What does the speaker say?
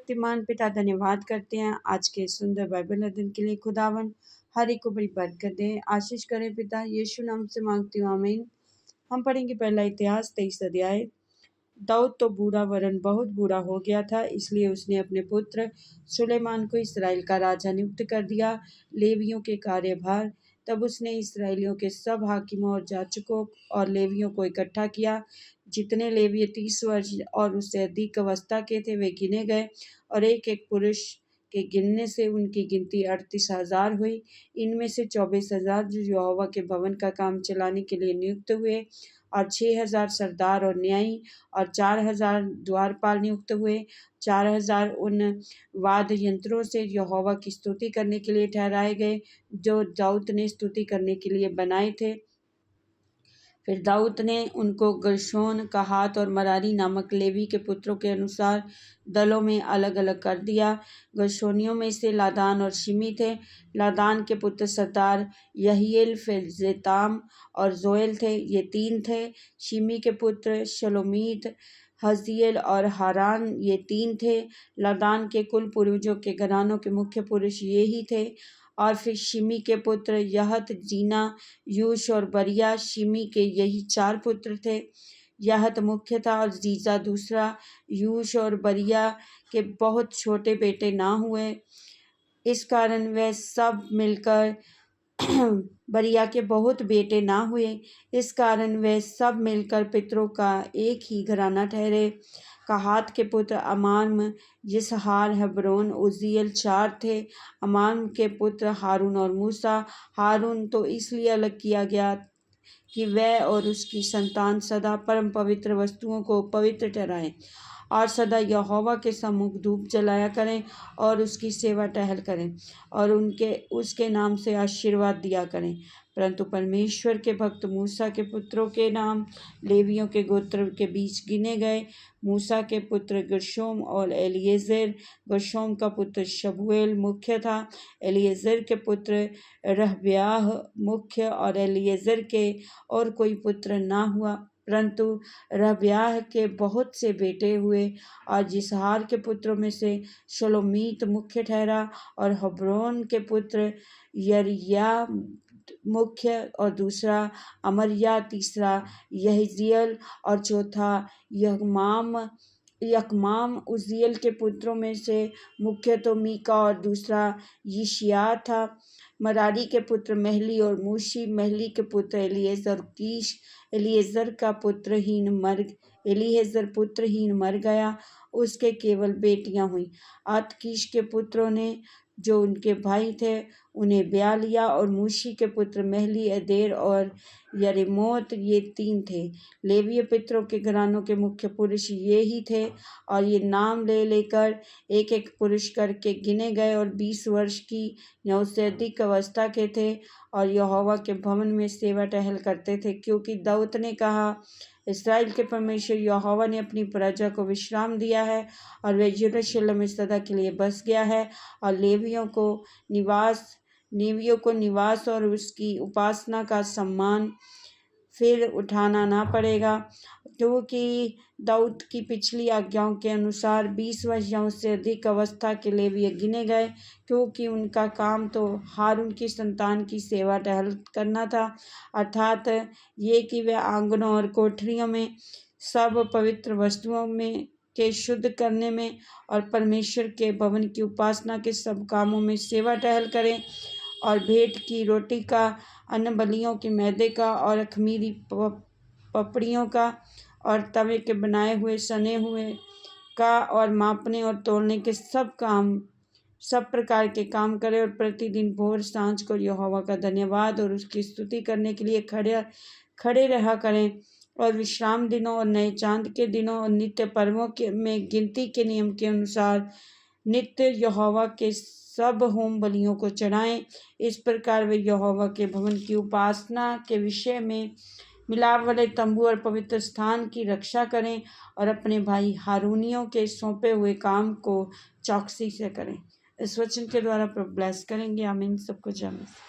सर्वशक्तिमान पिता धन्यवाद करते हैं आज के सुंदर बाइबल अध्ययन के लिए। खुदावन हर एक को बड़ी बरकत दे, आशीष करें पिता, यीशु नाम से मांगती हूँ, आमीन। हम पढ़ेंगे पहला इतिहास 23 अध्याय। दाऊद तो बूढ़ा वरन बहुत बूढ़ा हो गया था, इसलिए उसने अपने पुत्र सुलेमान को इसराइल का राजा नियुक्त कर दिया, लेवियों के कार्यभार। तब उसने इसराइलियों के सब हाकिमों और जाचकों और लेवियों को इकट्ठा किया। जितने लेवीय 30 वर्ष और उससे अधिक अवस्था के थे वे गिने गए, और एक एक पुरुष के गिनने से उनकी गिनती 38,000 हुई। इनमें से 24,000 जो यहोवा के भवन का काम चलाने के लिए नियुक्त हुए, और 6,000 सरदार और न्यायी, और 4,000 द्वारपाल नियुक्त हुए। 4,000 उन वाद्य यंत्रों से यहोवा की स्तुति करने के लिए ठहराए गए, जो दाऊद ने स्तुति करने के लिए बनाए थे। फिर दाऊद ने उनको गर्शोन, कहात और मरारी नामक लेवी के पुत्रों के अनुसार दलों में अलग अलग कर दिया। गर्शोनियों में से लादान और शिमी थे। लादान के पुत्र सरदार यहीएल, फिर और जोएल थे, ये 3 थे। शिमी के पुत्र शलोमीत, हजीएल और हारान, ये 3 थे। लादान के कुल पूर्वजों के घरानों के मुख्य पुरुष ये ही थे। और फिर शिमी के पुत्र यहत, जीना, यूश और बरिया। शिमी के यही 4 पुत्र थे। यहत मुख्य था और जीजा दूसरा। यूश और बरिया के बहुत छोटे बेटे ना हुए, इस कारण वह सब मिलकर बरिया के बहुत बेटे ना हुए, इस कारण वे सब मिलकर पितरों का एक ही घराना ठहरे। कहात के पुत्र अमाम, यिसहार, हेब्रोन, उज्जीएल 4 थे। अमाम के पुत्र हारून और मूसा। हारून तो इसलिए अलग किया गया कि वह और उसकी संतान सदा परम पवित्र वस्तुओं को पवित्र ठहराएं और सदा यहोवा के सम्मुख धूप जलाया करें और उसकी सेवा टहल करें और उसके नाम से आशीर्वाद दिया करें। परंतु परमेश्वर के भक्त मूसा के पुत्रों के नाम लेवियों के गोत्र के बीच गिने गए। मूसा के पुत्र गेर्शोम और एलीएजर। गेर्शोम का पुत्र शबूएल मुख्य था। एलीएजर के पुत्र रहब्याह मुख्य, और एलीएजर के और कोई पुत्र ना हुआ, परंतु रहब्याह के बहुत से बेटे हुए। और जिसहार के पुत्रों में से शलोमीत मुख्य ठहरा, और हेब्रोन के पुत्र यरिया मुख्य और दूसरा अमरिया, तीसरा यहजीएल और चौथा यकमाम। उज्जीएल के पुत्रों में से मुख्य तो मीका और दूसरा यिशिया था। मरारी के पुत्र महली और मूशी। महली के पुत्र एलीएजर और कीश। एलीएजर पुत्रहीन मर गया, उसके केवल बेटियां हुई। कीश के पुत्रों ने जो उनके भाई थे उन्हें ब्याह लिया, और मूशी के पुत्र महली, अदेर और यरेमोत, ये 3 थे। लेवीय पितरों के घरानों के मुख्य पुरुष ये ही थे, और ये नाम ले लेकर एक एक पुरुष करके गिने गए, और 20 वर्ष की या उससे अधिक अवस्था के थे, और यहोवा के भवन में सेवा टहल करते थे। क्योंकि दाऊद ने कहा, इस्राएल के परमेश्वर यहोवा ने अपनी प्रजा को विश्राम दिया है, और वह यरूशलेम में सदा के लिए बस गया है, और लेवियों को निवास और उसकी उपासना का सम्मान फिर उठाना ना पड़ेगा। क्योंकि दाऊद की पिछली आज्ञाओं के अनुसार 20 वर्ष या उससे अधिक अवस्था के लेवीय गिने गए, क्योंकि उनका काम तो हारून की संतान की सेवा टहल करना था, अर्थात ये कि वे आंगनों और कोठरियों में सब पवित्र वस्तुओं में के शुद्ध करने में और परमेश्वर के भवन की उपासना के सब कामों में सेवा टहल करें, और भेंट की रोटी का, अन्न बलियों के मैदे का और अख़मीरी पपड़ियों का, और तवे के बनाए हुए सने हुए का, और मापने और तोलने के सब प्रकार के काम करें, और प्रतिदिन भोर सांझ को यहोवा का धन्यवाद और उसकी स्तुति करने के लिए खड़े रहा करें, और विश्राम दिनों और नए चांद के दिनों और नित्य पर्वों में गिनती के नियम के अनुसार नित्य यहोवा के सब होम बलियों को चढ़ाएं। इस प्रकार वे यहोवा के भवन की उपासना के विषय में मिलाप वाले तंबू और पवित्र स्थान की रक्षा करें, और अपने भाई हारूनियों के सौंपे हुए काम को चौकसी से करें। इस वचन के द्वारा प्रभु ब्लेस करेंगे। आमीन। सबको जय मसीह।